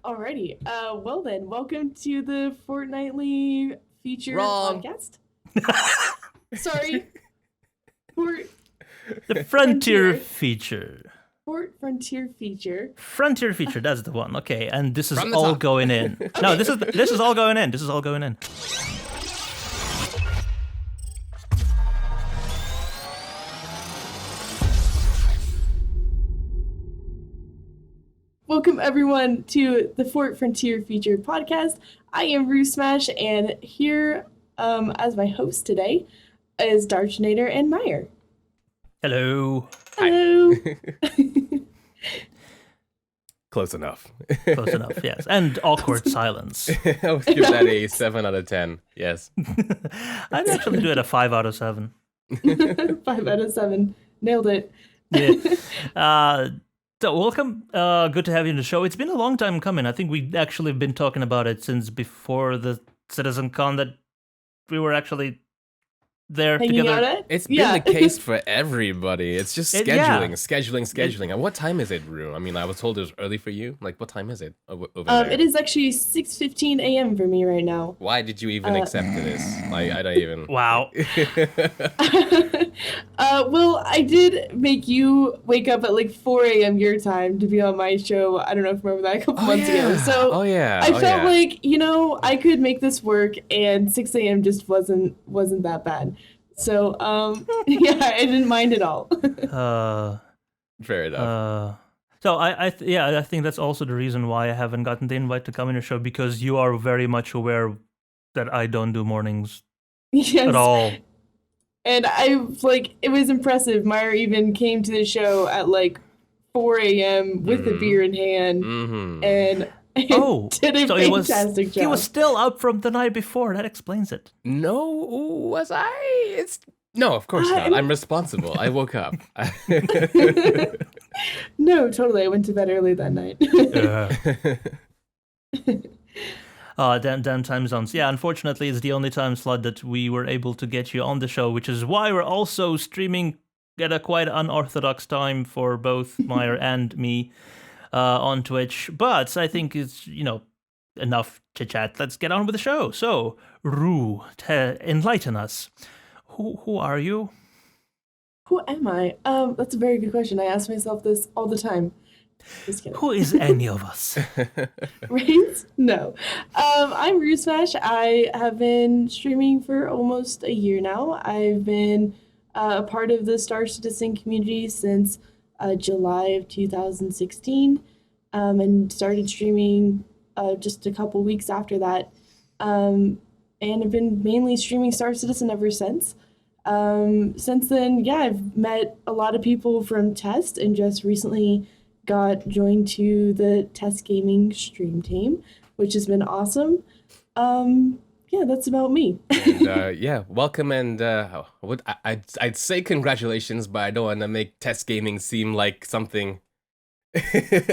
Alrighty. Well then, welcome to the fortnightly feature Wrong. podcast. Sorry. The Frontier feature. Frontier feature. Frontier feature, that's the one. Okay, and this is From the all top. going in. No, this is all going in. This is all going in. Welcome everyone to the Frontier feature podcast. I am RooSmash, and here as my host today is Darchinator and Meyer. Hello. Hello. Close enough. Close enough, yes. And awkward silence. I'll give that a 7 out of 10. Yes. I'd actually do it a 5 out of 7. 5 out of 7. Nailed it. Yeah. So welcome. Good to have you on the show. It's been a long time coming. I think we actually have been talking about it since before the CitizenCon that we were actually there Hanging together. out at? It's been the case for everybody. It's just scheduling. And what time is it, Rue? I mean, I was told it was early for you. Like, what time is it over there? It is actually 6:15 a.m. for me right now. Why did you even accept this? I don't even... Wow. Well, I did make you wake up at like 4 a.m. your time to be on my show. I don't know if you remember that a couple months ago. So I felt like, I could make this work, and 6 a.m. just wasn't that bad. So, yeah, I didn't mind at all. Fair enough. So I think that's also the reason why I haven't gotten the invite to come on your show, because you are very much aware that I don't do mornings Yes. at all. And it was impressive. Meyer even came to the show at like 4 a.m. with a beer in hand, and did a fantastic job. He was still up from the night before. That explains it. No, was I? No, of course not. I'm responsible. I woke up. No, totally. I went to bed early that night. Damn time zones. Yeah, unfortunately, it's the only time slot that we were able to get you on the show, which is why we're also streaming at a quite unorthodox time for both Meyer and me on Twitch. But I think it's, enough chit-chat. Let's get on with the show. So, Rue, enlighten us. Who are you? Who am I? That's a very good question. I ask myself this all the time. Just kidding. Who is any of us? Right? No. I'm RooSmash. I have been streaming for almost a year now. I've been a part of the Star Citizen community since July of 2016, and started streaming just a couple weeks after that. And I've been mainly streaming Star Citizen ever since. Since then, yeah, I've met a lot of people from Test, and just recently got joined to the Test Gaming stream team, which has been awesome. Yeah, that's about me. And, welcome, and I'd say congratulations, but I don't want to make Test Gaming seem like something...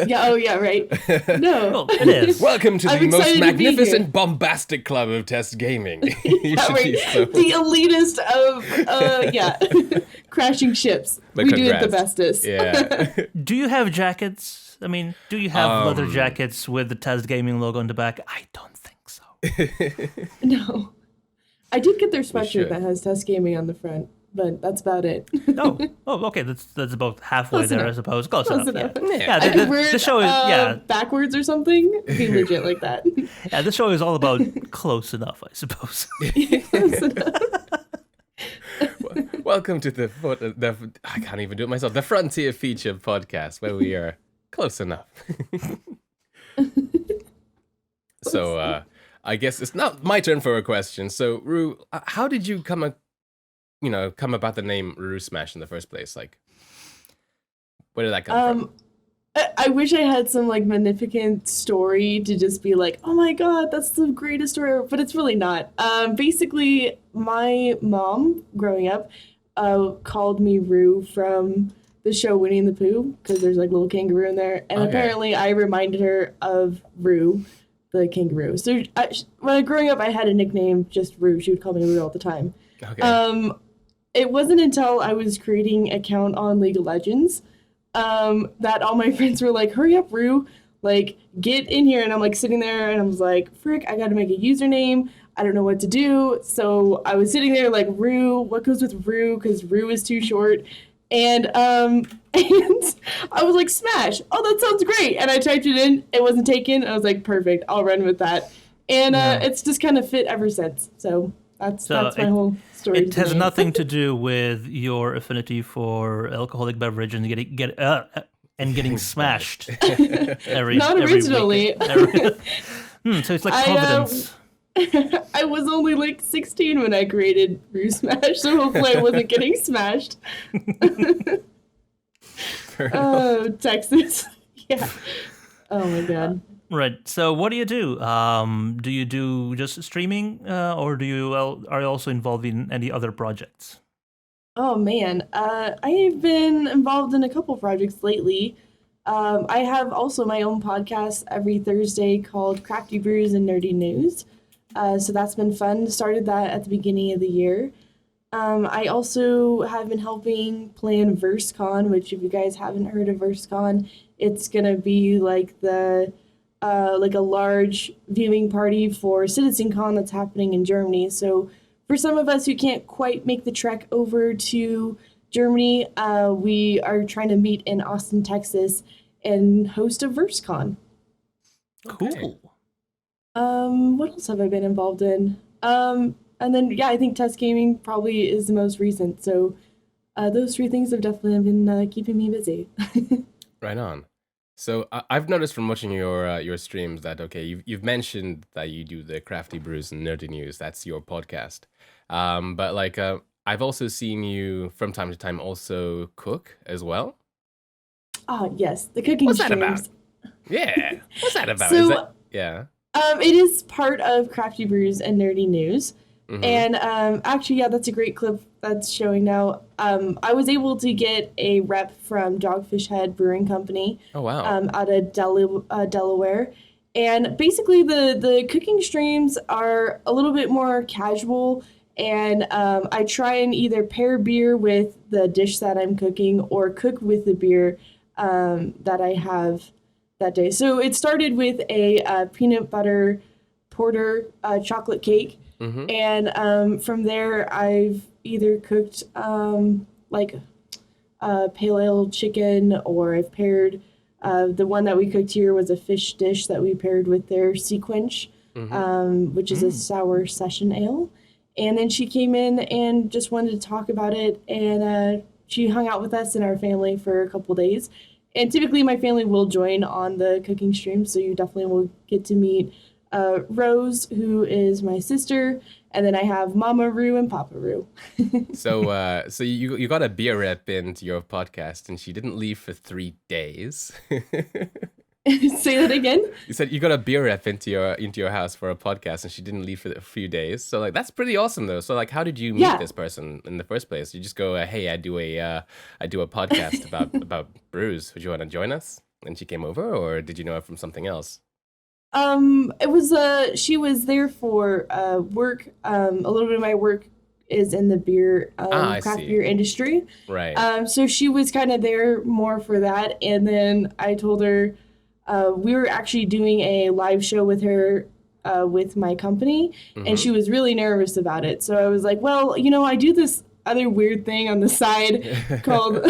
Yeah, right. No. Well, it is. Welcome to I'm the most excited to be here. magnificent, bombastic club of Test Gaming. You should be so... The elitist of, crashing ships. But we do it the congrats. bestest. Yeah. Do you have jackets? I mean, do you have leather jackets with the Test Gaming logo on the back? I don't think so. No. I did get their should. sweatshirt that has Test Gaming on the front, but that's about it. Oh, okay. That's about halfway Close there, enough. I suppose. Close Close enough. enough. Yeah. I The wear show is backwards or something. Be legit like that. Yeah. The show is all about close enough, I suppose. Close enough. Welcome to the I can't even do it myself. The Frontier Feature podcast, where we are close enough. So, I guess it's not my turn for a question. So, Rue, how did you come about the name RooSmash in the first place? Like, where did that come from? I wish I had some magnificent story to just be like, oh my god, that's the greatest story, but it's really not. Basically, my mom growing up called me Rue from the show Winnie and the Pooh, because there's little kangaroo in there, and apparently I reminded her of Rue, the kangaroo. So when growing up, I had a nickname, just Rue. She would call me Rue all the time. Okay. It wasn't until I was creating an account on League of Legends that all my friends were like, hurry up, Rue. like, get in here. And I'm like sitting there and I was like, frick, I got to make a username. I don't know what to do. So I was sitting there like, Roo, what goes with Roo? Because Roo is too short. And and I was like, Smash. Oh, that sounds great. And I typed it in. It wasn't taken. I was like, perfect. I'll run with that. And it's just kind of fit ever since. So that's my whole story. It has nothing to do with your affinity for alcoholic beverage and getting smashed. Not originally. So it's like Providence. I was only like 16 when I created RooSmash, so hopefully I wasn't getting smashed. Oh, Texas. Yeah. Oh my God. Right. So what do you do? Do you do just streaming, or are you also involved in any other projects? Oh man, I have been involved in a couple projects lately. I have also my own podcast every Thursday called Crafty Brews and Nerdy News. So that's been fun. Started that at the beginning of the year. I also have been helping plan VerseCon, which if you guys haven't heard of VerseCon, it's gonna be like like a large viewing party for CitizenCon that's happening in Germany. So for some of us who can't quite make the trek over to Germany, we are trying to meet in Austin, Texas, and host a VerseCon. Cool. What else have I been involved in? And then, yeah, I think test gaming probably is the most recent. So those three things have definitely been keeping me busy. Right on. So I've noticed from watching your streams that, okay, you've mentioned that you do the Crafty Brews and Nerdy News. That's your podcast. But like, I've also seen you from time to time also cook as well. Oh, yes. The cooking What's streams. that about? Yeah. What's that about? So, yeah. It is part of Crafty Brews and Nerdy News. Mm-hmm. And actually, yeah, that's a great clip that's showing now. I was able to get a rep from Dogfish Head Brewing Company. Oh, wow. Out of Delaware. And basically, the cooking streams are a little bit more casual. And I try and either pair beer with the dish that I'm cooking or cook with the beer that I have that day. So it started with a peanut butter porter chocolate cake. Mm-hmm. And from there, I've either cooked like pale ale chicken, or I've paired the one that we cooked here was a fish dish that we paired with their Sea Quench, which is a sour session ale. And then she came in and just wanted to talk about it, and she hung out with us and our family for a couple days. And typically my family will join on the cooking stream, so you definitely will get to meet Rose, who is my sister, and then I have Mama Roo and Papa Roo. So you got a beer rep into your podcast, and she didn't leave for 3 days. Say that again? You said you got a beer rep into your house for a podcast, and she didn't leave for a few days. So like that's pretty awesome though. So like, how did you meet this person in the first place? You just go, hey, I do a podcast about brews. Would you want to join us? And she came over, or did you know her from something else? It was she was there for work. A little bit of my work is in the beer craft beer industry. Right. So she was kind of there more for that, and then I told her we were actually doing a live show with her with my company, and she was really nervous about it. So I was like, well, I do this other weird thing on the side called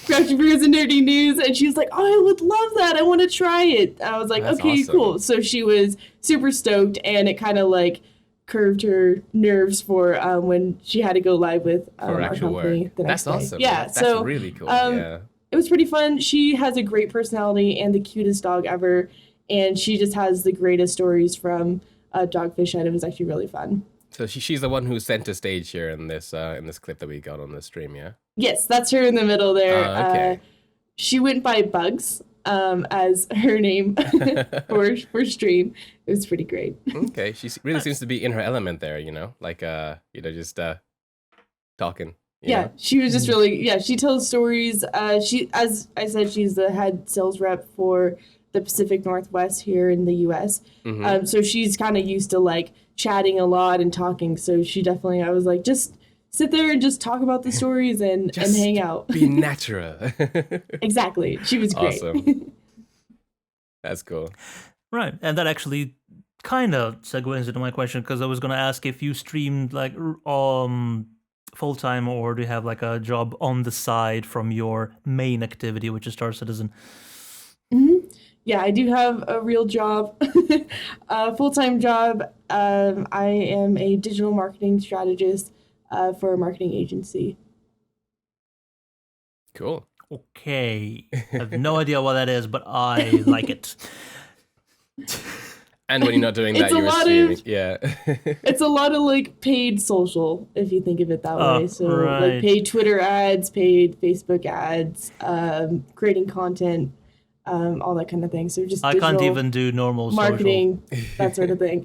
Crafty Brews and Nerdy News, and she was like, oh, I would love that, I want to try it. I was like, that's okay, awesome. Cool. So she was super stoked, and it kind of like curved her nerves for when she had to go live with our company the next day. Awesome. Yeah, that's really cool. It was pretty fun. She has a great personality and the cutest dog ever, and she just has the greatest stories from Dogfish Head. It was actually really fun. So she's the one who sent a stage here in this clip that we got on the stream, yeah? Yes, that's her in the middle there. Okay. She went by Bugs as her name for stream. It was pretty great. Okay, she really seems to be in her element there, like just talking. Yeah, she was just really, she tells stories. She, as I said, she's the head sales rep for the Pacific Northwest here in the U.S. So she's kind of used to like chatting a lot and talking. So she definitely, I was like, just sit there and just talk about the stories and hang out. Be natural. Exactly. She was great. Awesome. That's cool. Right, and that actually kind of segues into my question, because I was going to ask if you streamed like full time, or do you have like a job on the side from your main activity, which is Star Citizen? Yeah, I do have a real job, a full-time job. I am a digital marketing strategist for a marketing agency. Cool. Okay, I have no idea what that is, but I like it. And when you're not doing that, It's a you're lot streaming. of- Yeah. It's a lot of like paid social, if you think of it that way. So right. like paid Twitter ads, paid Facebook ads, creating content, all that kind of thing. So just I digital can't even do normal marketing, that sort of thing.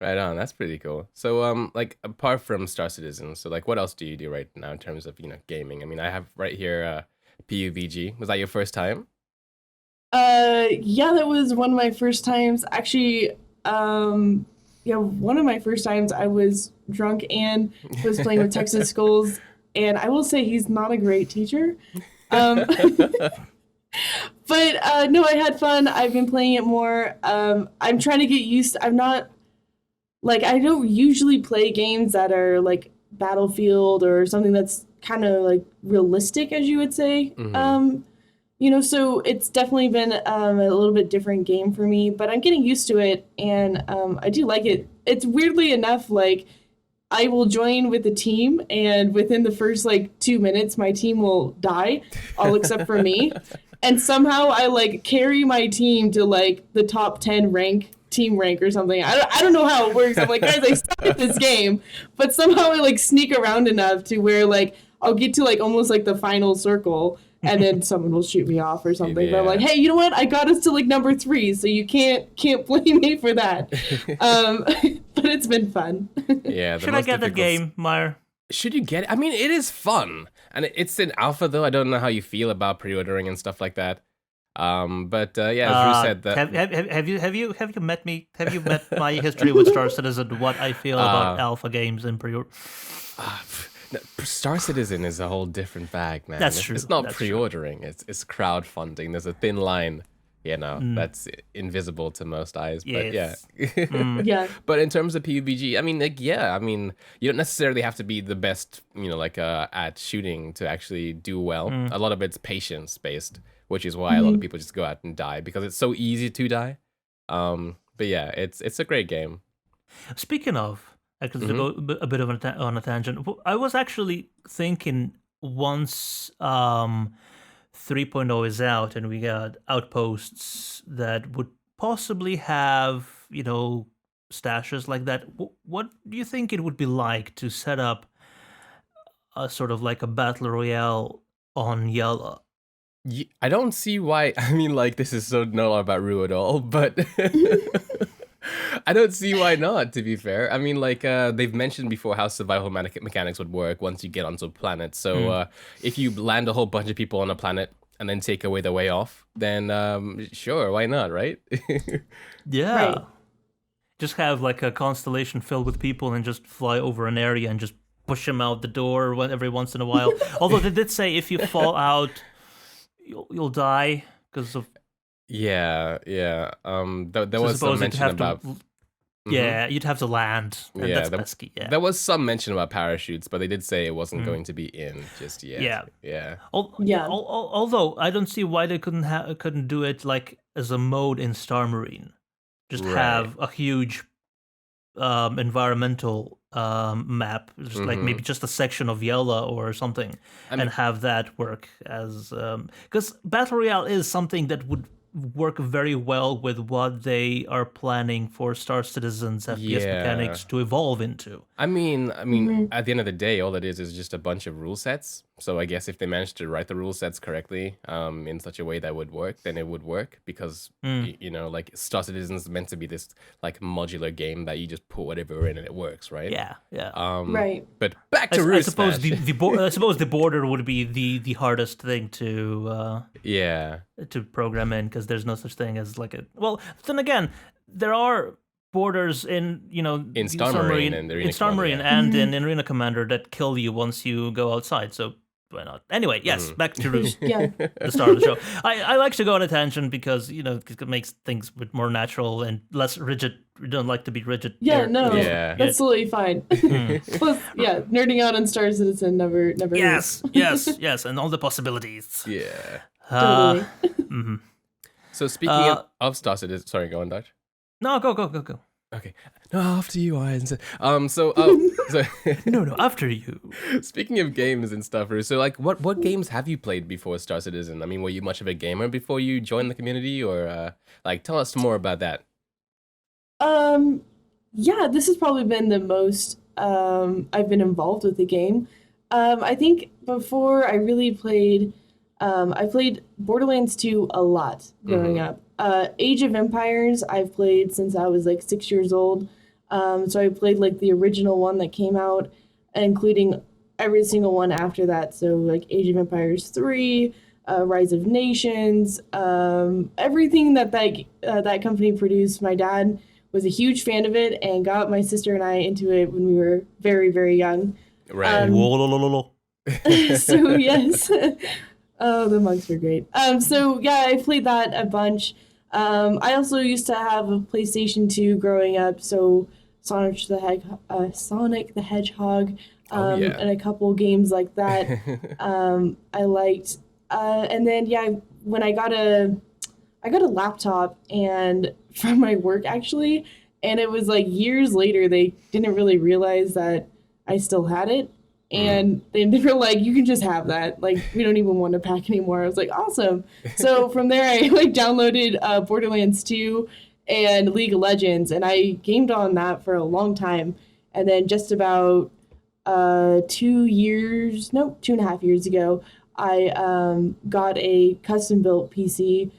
Right on. That's pretty cool. So, like, apart from Star Citizen, so like, what else do you do right now in terms of gaming? I mean, I have right here PUBG. Was that your first time? Yeah, that was one of my first times. Actually, yeah, one of my first times I was drunk and was playing with Texas Skulls, and I will say he's not a great teacher. But no, I had fun. I've been playing it more. I'm trying to get used. I'm not like I don't usually play games that are like Battlefield or something that's kind of like realistic, as you would say. So it's definitely been a little bit different game for me, but I'm getting used to it, and I do like it. It's weirdly enough, like I will join with the team, and within the first like 2 minutes, my team will die, all except for me. And somehow I like carry my team to like the top 10 team rank or something. I don't know how it works. I'm like, guys, I suck at this game, but somehow I like sneak around enough to where like I'll get to like almost like the final circle, and then someone will shoot me off or something. Yeah. But I'm like, hey, you know what? I got us to like number 3, so you can't blame me for that. But it's been fun. Yeah. Should I get the game, Meyer? Should you get it? I mean, it is fun, and it's in alpha though. I don't know how you feel about pre-ordering and stuff like that. But yeah, as Drew said, that have you met me? Have you met my history with Star Citizen? What I feel about alpha games and pre-order? Star Citizen is a whole different bag, man. That's true. It's not That's pre-ordering. It's crowdfunding. There's a thin line, that's invisible to most eyes. But yeah. Yeah. But in terms of PUBG, I mean, like, yeah, I mean, you don't necessarily have to be the best, at shooting to actually do well. A lot of it's patience based, which is why a lot of people just go out and die because it's so easy to die. But yeah, it's a great game. Speaking of, I could go a bit of on a tangent. I was actually thinking once 3.0 is out and we got outposts that would possibly have, stashes like that. What do you think it would be like to set up a sort of like a battle royale on Yella? I don't see why. I mean, like, this is so not about Rue at all, but I don't see why not, to be fair. I mean, like, they've mentioned before how survival mechanics would work once you get onto a planet. So if you land a whole bunch of people on a planet and then take away the way off, then sure, why not, right? Yeah. Right. Just have like a constellation filled with people and just fly over an area and just push them out the door every once in a while. Although they did say if you fall out, you'll die because of... Yeah. There was some mention about... Yeah, you'd have to land. And that's pesky. Yeah. There was some mention about parachutes, but they did say it wasn't going to be in just yet. Yeah. Although I don't see why they couldn't do it like as a mode in Star Marine. Just have a huge environmental map, just like maybe just a section of Yella or something, and have that work as because Battle Royale is something that would work very well with what they are planning for Star Citizen's FPS mechanics to evolve into. I mean, at the end of the day, all it is just a bunch of rule sets. So I guess if they managed to write the rule sets correctly, in such a way that would work, then it would work because like Star Citizen's meant to be this like modular game that you just put whatever in and it works, right? Yeah. Right. But back to RooSmash. I suppose I suppose the border would be the hardest thing to to program in because there's no such thing as like a... Well, then again, there are borders in in Star Marine and in Star Marine and in Arena Commander that kill you once you go outside. So why not? Anyway, yes, back to Roos. Yeah. The start of the show. I like to go on a tangent because, it makes things a bit more natural and less rigid. We don't like to be rigid. Yeah, here. no, Yeah. that's totally fine. Plus, yeah, nerding out on Star Citizen never hurts. Yes, and all the possibilities. Yeah. Totally. Mhm. So speaking of Star Citizen, sorry, go on, Dutch. No, go. Okay. No, after you, Irons. So No, after you. speaking of games and stuff, Ru, so like, what games have you played before Star Citizen? I mean, were you much of a gamer before you joined the community, or like, tell us more about that? Yeah, this has probably been the most I've been involved with the game. I think before I really played, I played Borderlands 2 a lot growing up. Age of Empires I've played since I was like 6 years old. So I played like the original one that came out, including every single one after that. So like Age of Empires 3, Rise of Nations, everything that company produced. My dad was a huge fan of it and got my sister and I into it when we were very, very young. Right. So yes. Oh, the monks were great. So yeah, I played that a bunch. I also used to have a PlayStation 2 growing up, so Sonic the Hedgehog, yeah. and a couple games like that. I liked, and then yeah, when I got a laptop and from my work actually, and it was like years later they didn't really realize that I still had it. And they were like, you can just have that. Like, we don't even want to pack anymore. I was like, awesome. So from there, I like downloaded Borderlands 2 and League of Legends, and I gamed on that for a long time. And then just about 2.5 years ago, I got a custom built PC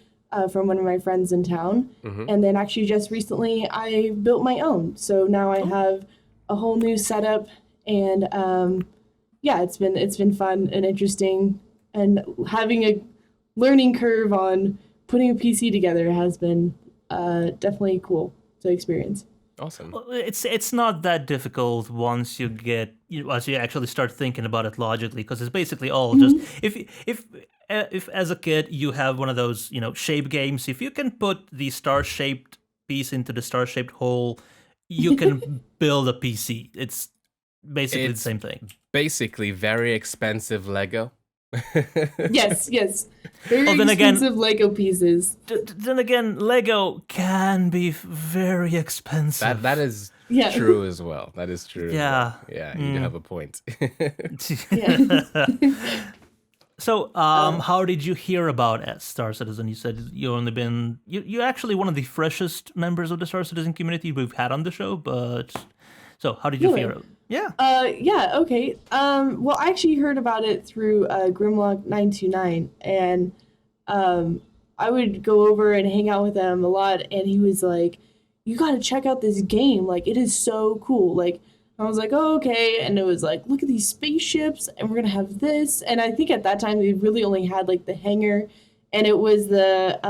from one of my friends in town. And then actually just recently, I built my own. So now I have a whole new setup, and yeah, it's been fun and interesting, and having a learning curve on putting a PC together has been definitely cool to experience. Awesome. Well, it's not that difficult once you actually start thinking about it logically, because it's basically all just if as a kid you have one of those shape games, if you can put the star-shaped piece into the star-shaped hole, you can build a PC. It's basically the same thing. Basically, very expensive Lego. Yes. Very expensive Lego pieces. Then again, Lego can be very expensive. That is Yeah. true as well. That is true. Yeah. As well. Yeah, you do have a point. So, how did you hear about Star Citizen? You said you're actually one of the freshest members of the Star Citizen community we've had on the show, but so how did you hear it? Yeah. Yeah, okay. Well, I actually heard about it through Grimlock929, and I would go over and hang out with him a lot, and he was like, you gotta check out this game, like, it is so cool. Like, I was like, oh, okay, and it was like, look at these spaceships, and we're gonna have this, and I think at that time they really only had, like, the hangar, and it was the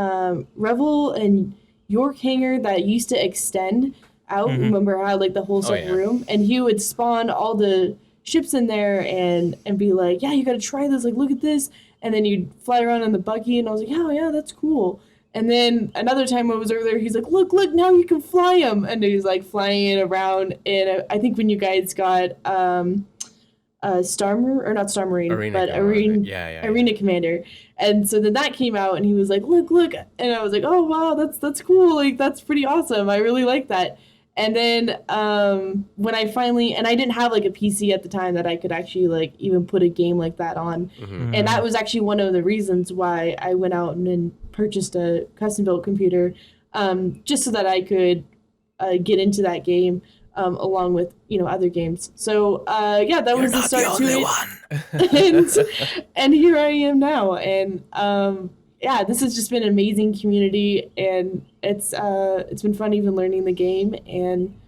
Revel and York hangar that used to extend out. Remember how like the whole second room, and he would spawn all the ships in there and be like, yeah, you gotta try this, like, look at this, and then you'd fly around in the buggy, and I was like, oh yeah, that's cool. And then another time I was over there, he's like, look, now you can fly him, and he's like flying it around. And I think when you guys got Arena Commander, and so then that came out, and he was like, look, and I was like, oh wow, that's cool, like, that's pretty awesome, I really like that. And then when I finally, and I didn't have like a PC at the time that I could actually like even put a game like that on. And that was actually one of the reasons why I went out and then purchased a custom built computer, just so that I could get into that game along with, other games. So yeah, that was the start to it. And here I am now. And yeah, this has just been an amazing community, and it's been fun even learning the game, and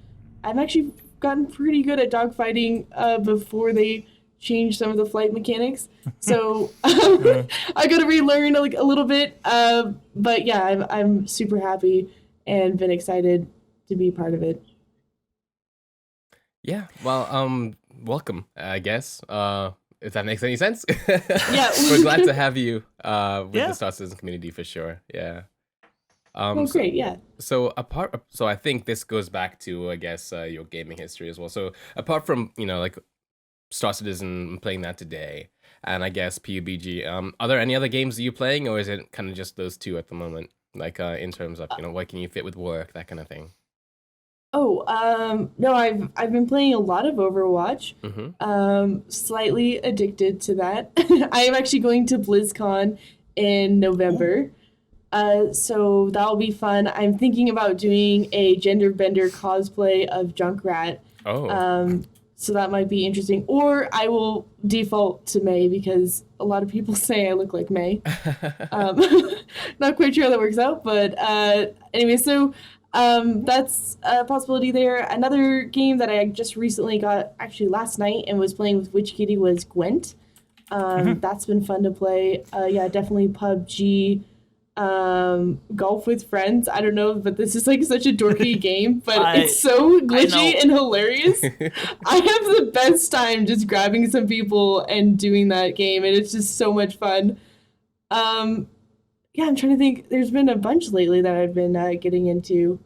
I've actually gotten pretty good at dogfighting before they changed some of the flight mechanics. So I got to relearn like a little bit, but yeah, I'm super happy and been excited to be part of it. Yeah, well, welcome, I guess. if that makes any sense. Yeah. We're glad to have you with the Star Citizen community for sure. Yeah. Well, great. Yeah. So I think this goes back to, I guess, your gaming history as well. So apart from, like Star Citizen, playing that today, and I guess PUBG, are there any other games that you're playing, or is it kind of just those two at the moment? Like in terms of, what can you fit with work, that kind of thing? Oh, no, I've been playing a lot of Overwatch. Slightly addicted to that. I am actually going to BlizzCon in November. So that'll be fun. I'm thinking about doing a gender bender cosplay of Junkrat. Oh. So that might be interesting. Or I will default to May because a lot of people say I look like May. Not quite sure how that works out, but anyway, so that's a possibility there. Another game that I just recently got actually last night and was playing with Witch Kitty was Gwent. That's been fun to play. Yeah, definitely PUBG. Golf with friends. I don't know, but this is like such a dorky game, but it's so glitchy and hilarious. I have the best time just grabbing some people and doing that game, and it's just so much fun. Yeah, I'm trying to think. There's been a bunch lately that I've been getting into.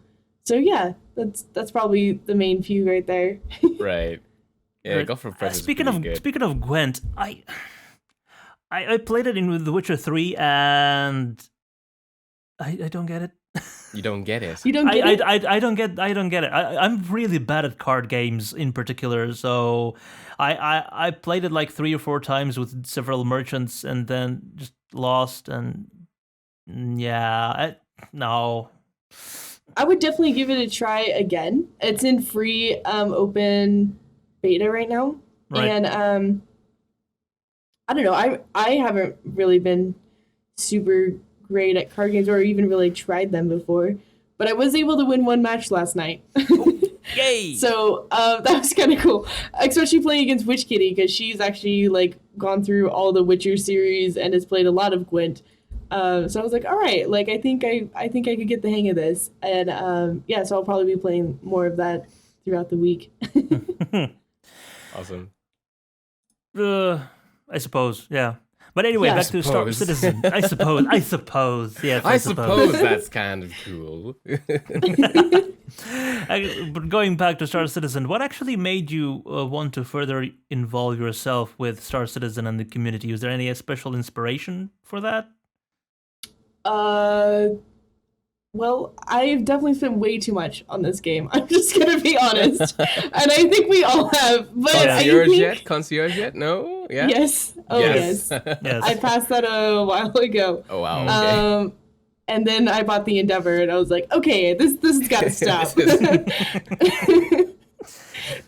So yeah, that's probably the main few right there. Right. Yeah, Golf with friends. Speaking of Gwent, I played it in The Witcher 3 and I don't get it. You don't get it. You don't get it? I don't get it. I'm really bad at card games in particular, so I played it like 3 or 4 times with several merchants and then just lost, and no. I would definitely give it a try again. It's in free open beta right now. Right. And I don't know, I haven't really been super great at card games or even really tried them before, but I was able to win one match last night. Yay! So that was kind of cool, especially playing against Witch Kitty because she's actually like gone through all the Witcher series and has played a lot of Gwent. So I was like, all right, like I think I could get the hang of this, and yeah, so I'll probably be playing more of that throughout the week. Awesome. I suppose, yeah. But anyway, back to Star Citizen. I suppose. Yes, I suppose that's kind of cool. But going back to Star Citizen, what actually made you want to further involve yourself with Star Citizen and the community? Was there any special inspiration for that? Well, I've definitely spent way too much on this game. I'm just gonna be honest, and I think we all have. But Concierge yet? No. Yeah. Yes. Oh yes. Yes. I passed that a while ago. Oh wow. Okay. And then I bought the Endeavor, and I was like, okay, this has got to stop.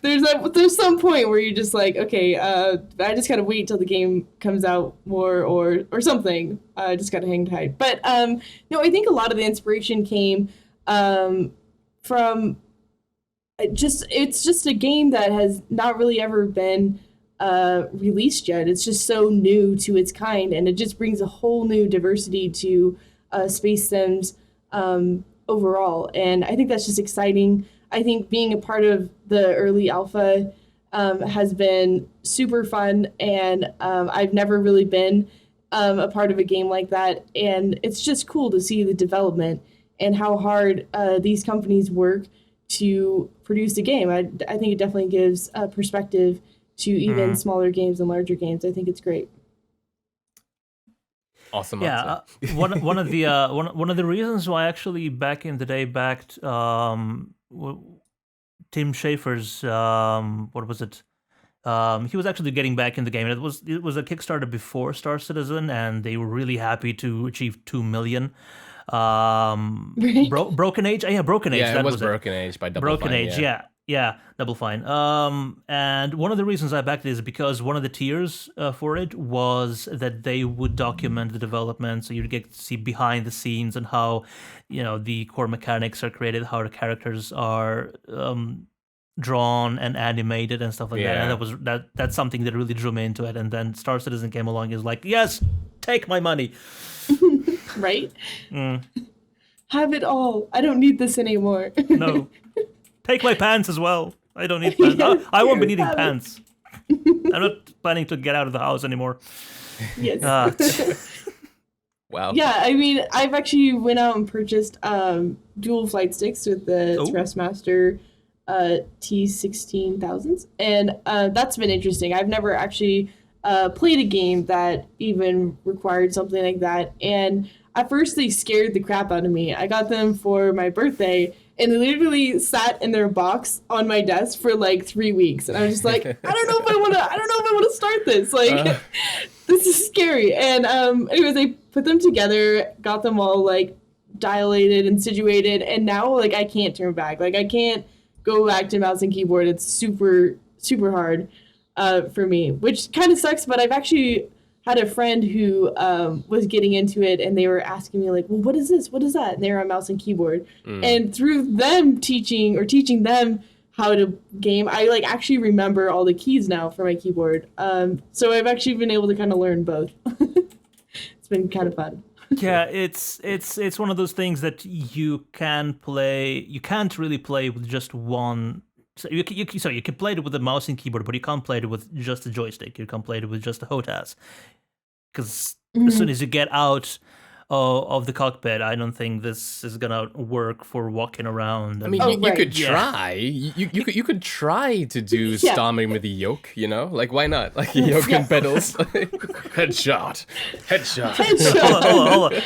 There's some point where you're just like, okay, I just gotta wait till the game comes out more or something. I just gotta hang tight. But no, I think a lot of the inspiration came from it's just a game that has not really ever been released yet. It's just so new to its kind, and it just brings a whole new diversity to space sims overall. And I think that's just exciting. I think being a part of the early alpha has been super fun, and I've never really been a part of a game like that, and it's just cool to see the development and how hard these companies work to produce a game. I think it definitely gives a perspective to even smaller games and larger games. I think it's great. Awesome. Yeah, one of the reasons why I actually back in the day backed Tim Schafer's what was it? He was actually getting back in the game. It was a Kickstarter before Star Citizen, and they were really happy to achieve 2 million. Broken Age, Broken Age. Yeah, that was Broken Age by Double Broken Fine. Age, yeah, Double Fine. And one of the reasons I backed it is because one of the tiers for it was that they would document the development, so you'd get to see behind the scenes and how, the core mechanics are created, how the characters are drawn and animated and stuff like that. And that's something that really drew me into it. And then Star Citizen came along and was like, yes, take my money. Right? Have it all. I don't need this anymore. No. Take my pants as well. I don't need pants. I won't be needing pants. I'm not planning to get out of the house anymore. Yes. Wow. Yeah, I mean, I've actually went out and purchased dual flight sticks with the Oh. Thrustmaster T16000s, and that's been interesting. I've never actually played a game that even required something like that, and at first they scared the crap out of me. I got them for my birthday, and they literally sat in their box on my desk for like 3 weeks, and I was just like, I don't know if I want to start this. Like, this is scary. And anyways, I put them together, got them all like dilated and situated, and now like I can't turn back. Like I can't go back to mouse and keyboard. It's super hard for me, which kind of sucks. But I've actually had a friend who was getting into it, and they were asking me like, well, what is this? What is that? And they were on mouse and keyboard. And through them teaching them how to game, I like actually remember all the keys now for my keyboard. So I've actually been able to kind of learn both. It's been kind of fun. Yeah, it's one of those things that you can't really play with just one. So you can play it with the mouse and keyboard, but you can't play it with just a joystick. You can't play it with just a HOTAS, because as soon as you get out of the cockpit, I don't think this is gonna work for walking around. I mean, Oh, you right. could try. You could try to do Yeah. storming with the yoke. You know, like why not? Like yoke and pedals. Headshot.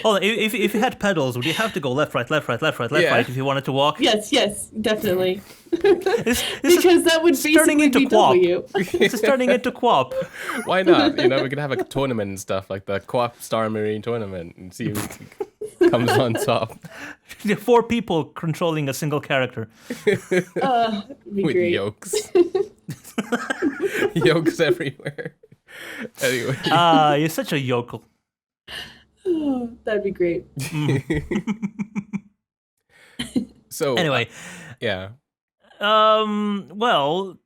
Hold on. If you had pedals, would you have to go left, right, left, right, left, right, left, Yeah. right if you wanted to walk? Yes, definitely. This Because that would turning basically into be QWOP. W. This is turning into QWOP. Why not? You know, we could have a tournament and stuff like the Co-op Star Marine tournament and see who comes on top 4 people controlling a single character. It'd be with great. yokes. Yokes everywhere. Anyway. You're such a yokel. That'd be great. So Anyway, yeah. well,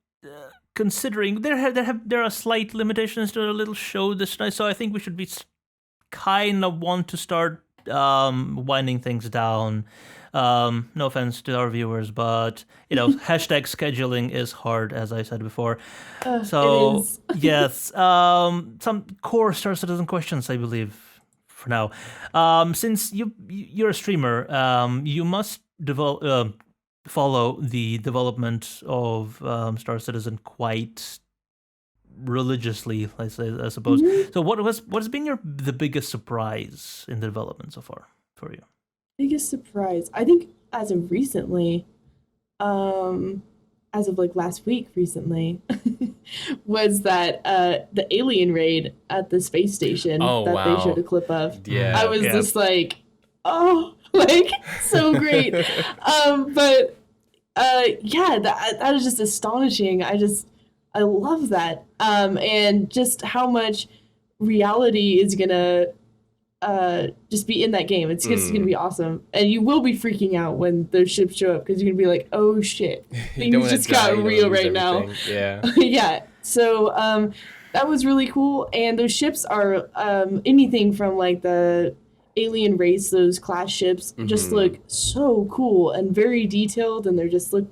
considering there are slight limitations to the little show this night, so I think we should be kind of want to start winding things down. No offense to our viewers, but hashtag scheduling is hard, as I said before. So it is. yes, some core Star Citizen questions, I believe, for now. Since you're a streamer, you must follow the development of Star Citizen quite religiously, I suppose. So what has been the biggest surprise in the development so far for you? Biggest surprise, I think, as of recently, as of like last week recently, was that the alien raid at the space station that they showed a clip of. Yeah. I was just like, oh, like so great. But yeah, that is just astonishing. I love that. And just how much reality is gonna just be in that game. It's just gonna be awesome. And you will be freaking out when those ships show up, because you're gonna be like, oh shit, things just got real right now. Yeah. Yeah. So that was really cool. And those ships are anything from like the alien race, those class ships, just look so cool and very detailed, and they're just look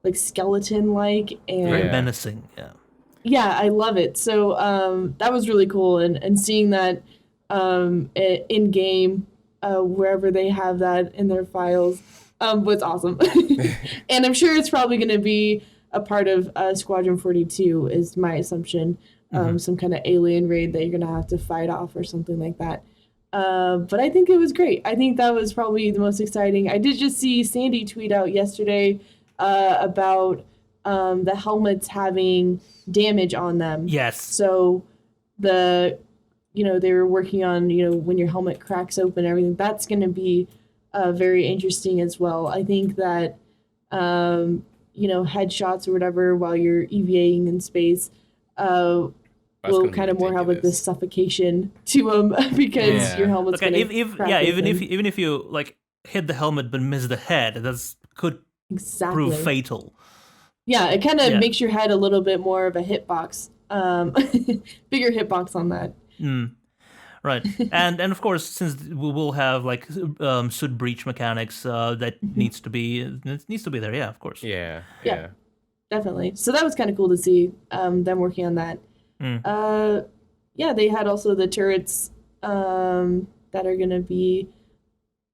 like skeleton-like and Very menacing. yeah, I love it. So that was really cool, and seeing that in game, wherever they have that in their files, was awesome. And I'm sure it's probably going to be a part of Squadron 42, is my assumption. Some kind of alien raid that you're going to have to fight off or something like that. But I think it was great. I think that was probably the most exciting. I did just see Sandy tweet out yesterday about the helmets having damage on them. Yes. So they were working on, when your helmet cracks open and everything, that's going to be very interesting as well. I think that, headshots or whatever while you're EVAing in space will kind of more have like this suffocation to them because your helmet's going to crack even open. if you like hit the helmet but miss the head, could prove fatal. Yeah, it kind of makes your head a little bit more of a hitbox, bigger hitbox on that. Right, and of course, since we will have like suit breach mechanics, that needs to be there. Yeah, of course. Yeah. Definitely. definitely. So that was kind of cool to see them working on that. Yeah, they had also the turrets that are going to be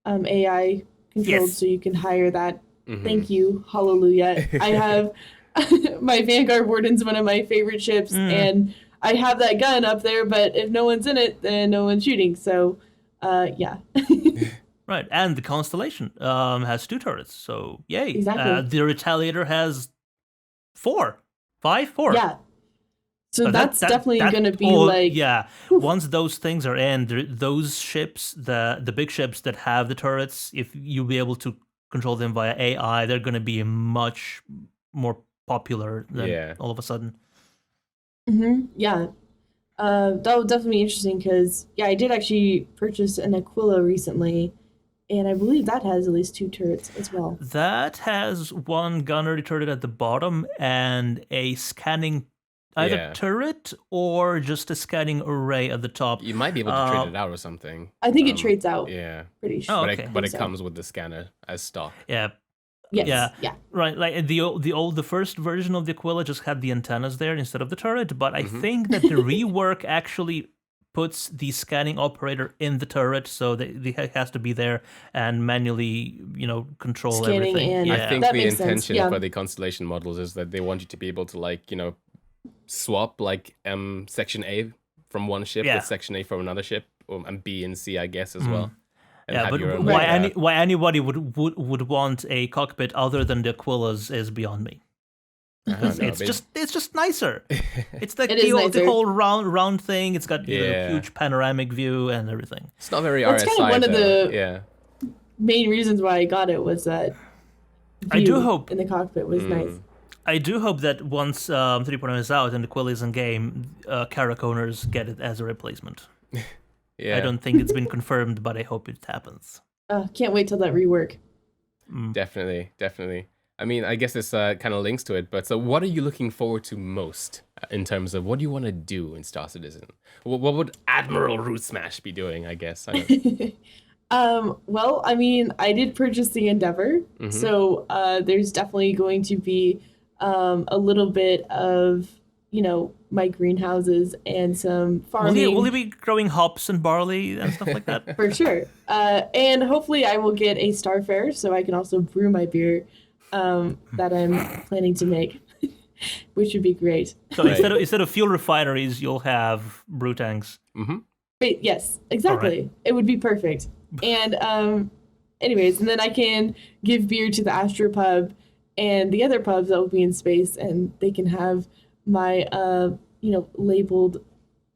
AI controlled, Yes. so you can hire that. Thank you, hallelujah. I have my Vanguard Warden's one of my favorite ships, and I have that gun up there, but if no one's in it, then no one's shooting. So, yeah. Right, and the Constellation has 2 turrets, so yay. Exactly. The Retaliator has 4. 4. Yeah. So But that's definitely going to be like... Yeah, once those things are in, those ships, the big ships that have the turrets, if you'll be able to control them via AI, they're going to be much more popular than all of a sudden. Yeah. That would definitely be interesting because, yeah, I did actually purchase an Aquila recently, and I believe that has at least 2 turrets as well. That has 1 gunnery turret at the bottom and a scanning either turret or just a scanning array at the top. You might be able to trade it out or something. I think it trades out. Yeah. Pretty sure. But it comes with the scanner as stock. Yeah. Yes. Yeah. Right. Like the first version of the Aquila just had the antennas there instead of the turret, but I think that the rework actually puts the scanning operator in the turret, so that it has to be there and manually, control Scanning everything. and I think that the makes sense, intention yeah. for the Constellation models is that they want you to be able to swap Section A from one ship with Section A from another ship, and B and C, I guess, as well. And Yeah, but why anybody would want a cockpit other than the Aquilas is beyond me. It's just nicer. It's like the whole round thing. It's got huge panoramic view and everything. It's not very That's RSI. kind of one of the yeah. main reasons why I got it was that I do hope in the cockpit was nice. I do hope that once 3.0 is out and the Aquila is in game, Karak owners get it as a replacement. Yeah. I don't think it's been confirmed, but I hope it happens. Can't wait till that rework. Definitely. I mean, I guess this kind of links to it, but so what are you looking forward to most in terms of what do you want to do in Star Citizen? What would Admiral RooSmash be doing, I guess? Well, I mean, I did purchase the Endeavor, so there's definitely going to be a little bit of, my greenhouses and some farming. Will you be growing hops and barley and stuff like that? For sure. And hopefully I will get a Starfare so I can also brew my beer that I'm planning to make, which would be great. So instead of fuel refineries, you'll have brew tanks. Wait, yes, exactly. Right. It would be perfect. And anyways, and then I can give beer to the Astropub and the other pubs that will be in space, and they can have my labeled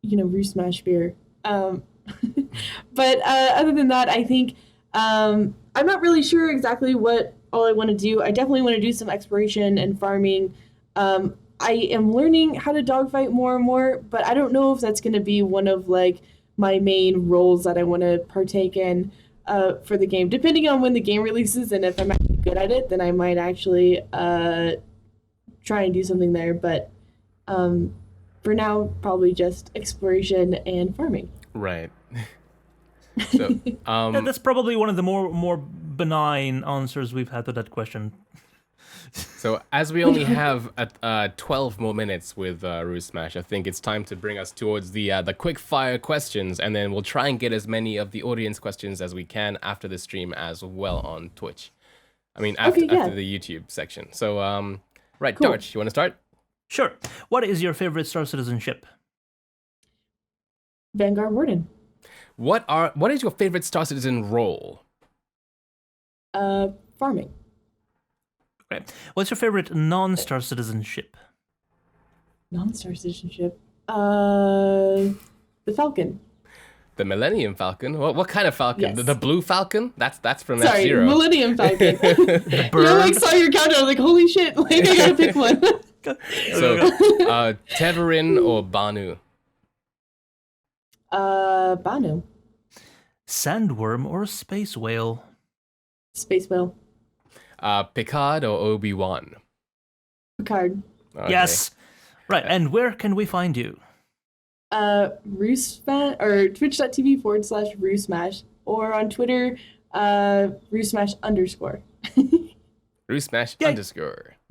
RooSmash beer. But other than that, I think I'm not really sure exactly what all I want to do. I definitely want to do some exploration and farming. I am learning how to dogfight more and more, but I don't know if that's going to be one of my main roles that I want to partake in for the game. Depending on when the game releases and if I'm actually good at it, then I might actually try and do something there. But for now, probably just exploration and farming. Right. So, that's probably one of the more benign answers we've had to that question. So as we only have 12 more minutes with RooSmash, I think it's time to bring us towards the quick fire questions, and then we'll try and get as many of the audience questions as we can after the stream as well on Twitch. I mean, after the YouTube section. So, right, cool. Darch, you want to start? Sure. What is your favorite Star Citizen ship? Vanguard Warden. What is your favorite Star Citizen role? Farming. Okay. What's your favorite non-Star Citizen ship? Non-Star Citizen ship? The Falcon. The Millennium Falcon? What kind of Falcon? Yes. The Blue Falcon? That's from Sorry, F-Zero. Millennium Falcon. I saw your countdown. I was like, holy shit! I gotta pick one. So, Teverin or Banu? Banu. Sandworm or space whale? Space whale. Picard or Obi-Wan? Picard. Okay. Yes. Right, and where can we find you? RooSmash or twitch.tv/RooSmash or on Twitter, RooSmash_. RooSmash_.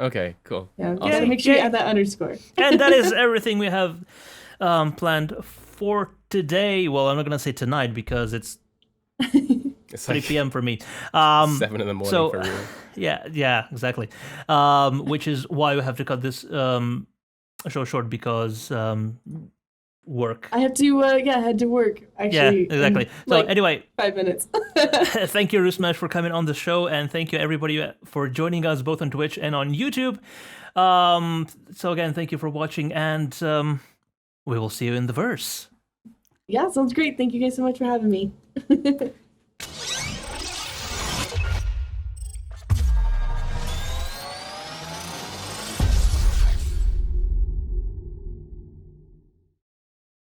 Okay, cool. Yeah, Awesome. gotta make sure you Yay. add that underscore. And that is everything we have planned for today. Well, I'm not gonna say tonight because it's It's 3 like p.m. for me. 7 in the morning so- for real. Yeah, exactly. Which is why we have to cut this show short because work. I have to, I had to work, Yeah, actually. exactly. in, So like, anyway, 5 minutes. thank you, RooSmash, for coming on the show, and thank you, everybody, for joining us both on Twitch and on YouTube. So again, thank you for watching, and we will see you in the verse. Yeah, sounds great. Thank you guys so much for having me.